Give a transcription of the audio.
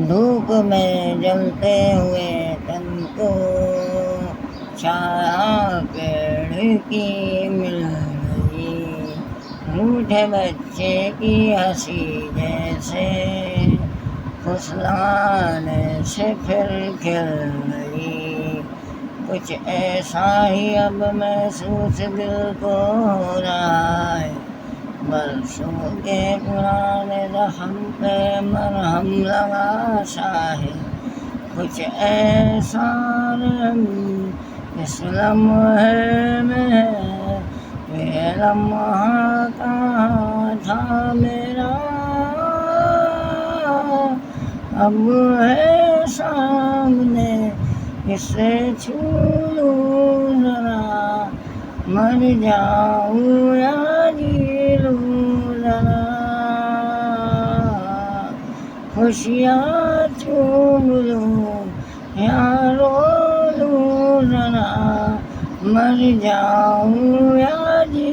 دھوپ میں جلتے ہوئے تن کو چھایا پیڑ کی مل گئی، روٹھے بچے کی ہنسی جیسے پھسلانے سے پھر کھل گئی۔ کچھ ایسا ہی اب محسوس دل کو ہو رہا ہے، برسوں کے پرانے زخم پہ مرہم لگا سا ہے۔ کچھ ایسا رحم اس لمحے میں ہے، یہ لمحہ کہاں تھا میرا، اب ہے سامنے اسے چھو لوں ذرا، مر جاؤں یا جی لوں ذرا، خوشیاں چوم لوں یا رو لوں ذرا، مر جاؤں یا جی